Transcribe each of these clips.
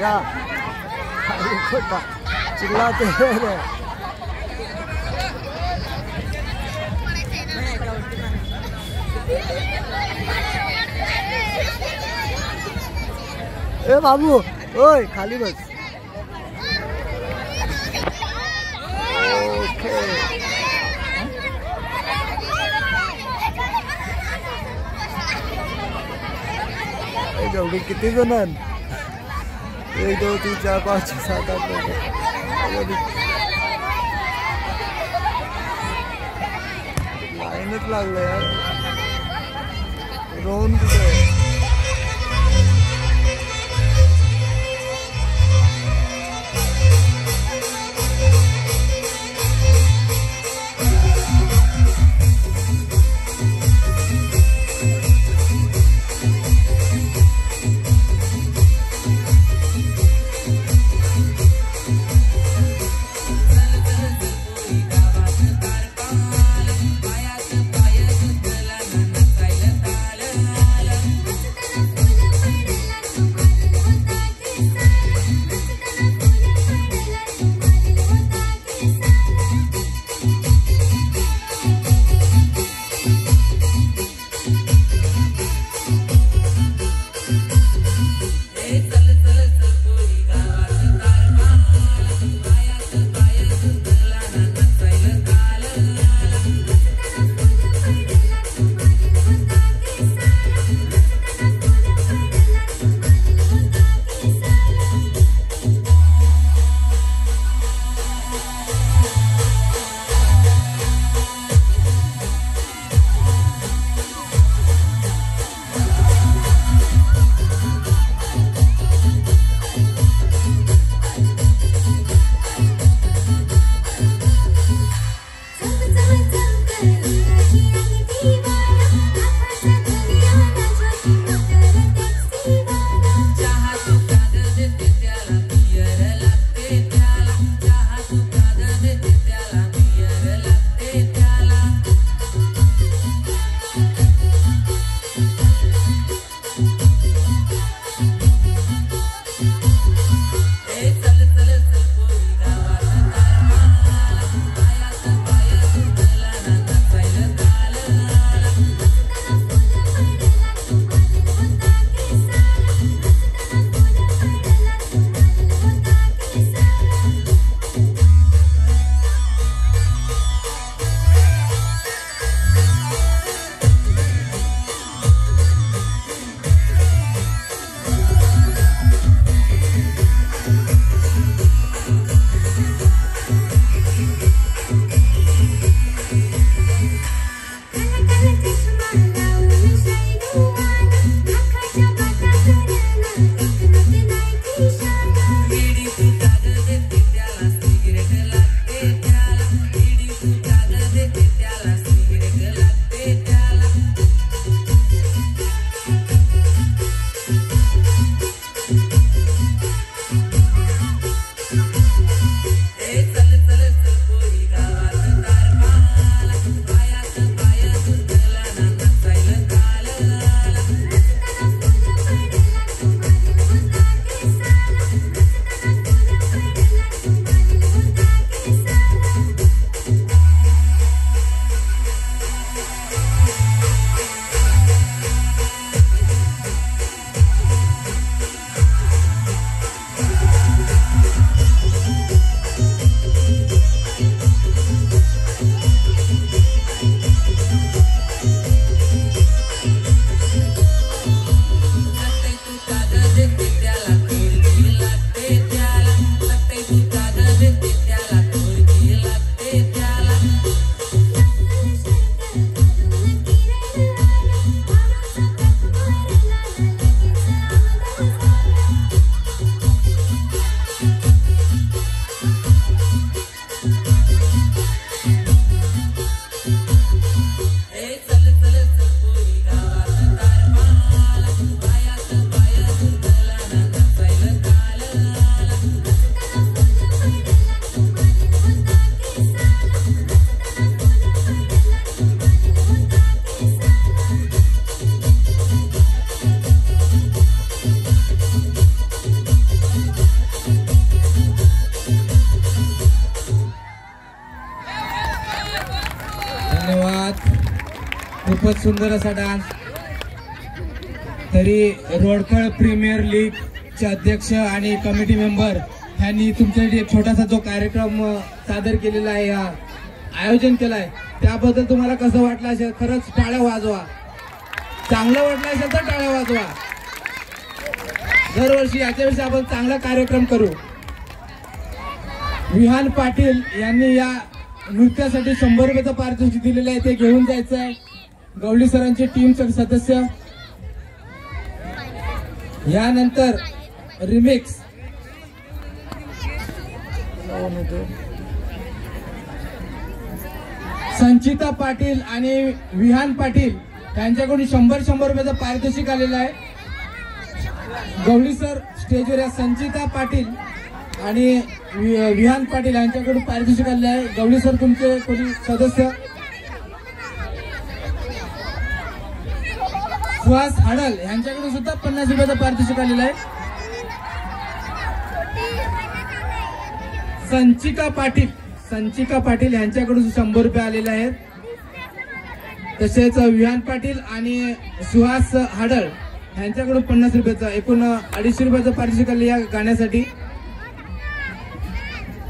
लहरा खोटा चिल्लाते रहे। ए बाबू ओए खाली बस। ओके एवढी किती जण? 1 2 3 4 5 6 7 8 9 लाईनच लागलं यार। रोहन कुठे? खूपच सुंदर असा डान्स. तरी रोडखळ प्रीमियर लीगचे अध्यक्ष आणि कमिटी मेंबर यांनी तुमच्यासाठी एक छोटासा जो कार्यक्रम सादर केलेला आहे, आयोजन केलाय, त्याबद्दल तुम्हाला कसं वाटलं असेल? खरंच टाळ्या वाजवा. चांगलं वाटलं असेल तर टाळ्या वाजवा. दरवर्षी याच्याविषयी आपण चांगला कार्यक्रम करू. विहान पाटील यांनी या नृत्यासाठी 100 रुपयाचं पारितोषिक दिलेलं आहे, ते घेऊन जायचं आहे. गवळी सरांचे टीमचे सदस्य. यानंतर रिमिक्स संचिता पाटील आणि विहान पाटील यांच्याकडून 100 रुपयाचं पारितोषिक आलेलं आहे. गवळी सर स्टेजवर या. संचिता पाटील आणि विहान पाटील यांच्याकडून पारितोषिक आलेलं आहे. गवळी सर तुमचे कोणी सदस्य. सुहास हाडल यांच्याकडून सुद्धा 50 रुपयाचं पारितोषिक आलेलं आहे. संचिका पाटील यांच्याकडून 100 रुपये आलेले आहेत. तसेच विहान पाटील आणि सुहास हाडळ यांच्याकडून 50 रुपयाचं, एकूण 250 रुपयाचं पारितोषिक आले या गाण्यासाठी.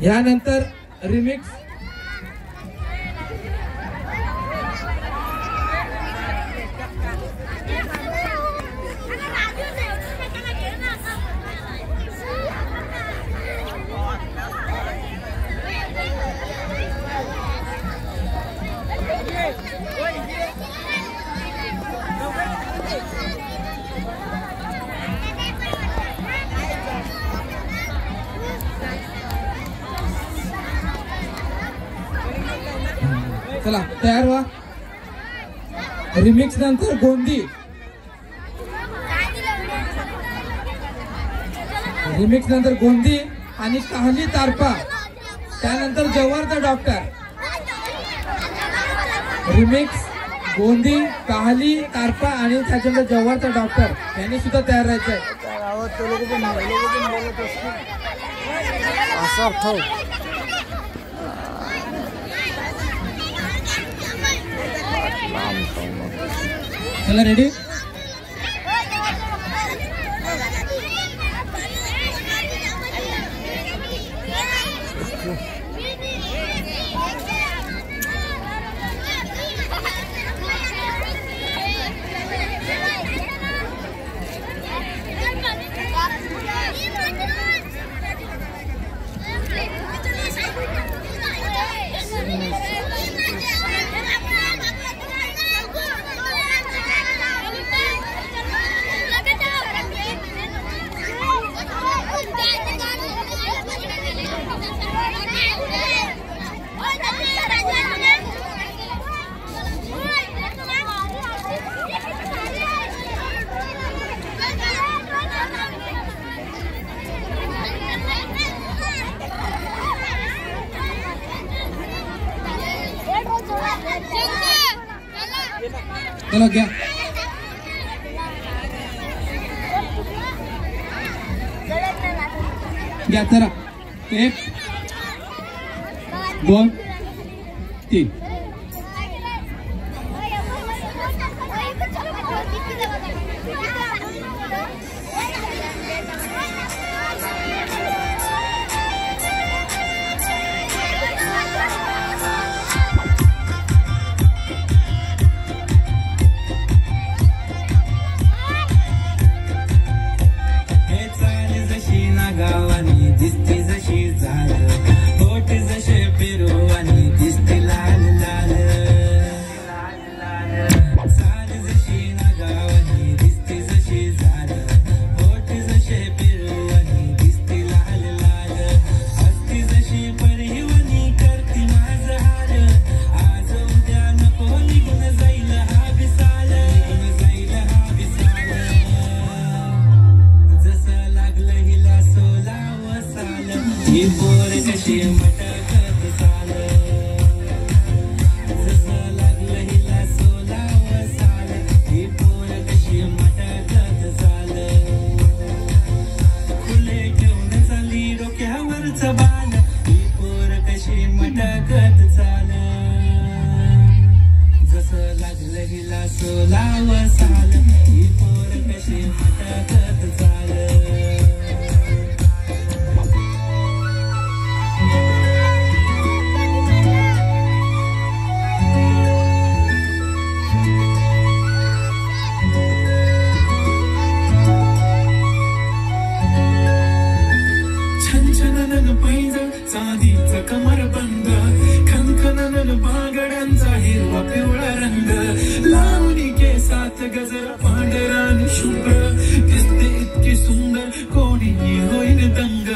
यानंतर रिमिक्स चला तयार व्हा. रिमिक्स नंतर गोंदी. रिमिक्स नंतर गोंदी आणि काहली तारपा. त्यानंतर जव्हारचा डॉक्टर. रिमिक्स गोंदी, काहली तारपा आणि त्याच्यानंतर जव्हारचा डॉक्टर यांनी सुद्धा तयार राहायचं आहे. चला रेडी. चलो घ्या. घ्या जरा. 1 2 3. दिसते जशी झाल, होठ जसे पेरू आणि दिसते लाल लाल. चाल जशी नागावानी दिसते जशी झाल, होठ जसे पेरू आणि दिसते लाल लाल. हसती जशी परिवनी करती माझ हाल, आज उद्या नको निघून जाईल हा विसाल, जाईल हा विसाल. जसं लागलं हिला सोला ही पोर कशी मटकत चाल, जसं लागलं हिला 16 साल. ही पोर कशी मटकत चाल, खुले घेऊन चाली डोक्यावरच बाल. ही पोर कशी मटकत चाल, जसं लागलं हिला चांदीचा कमरबंद, खनखनन बागड्यांचा हिरवा पिवळा रंग, लावणी केसात गजरा पांढरा आणि शुभ्र, दिसते इतकी सुंदर कोणी होईन दंग.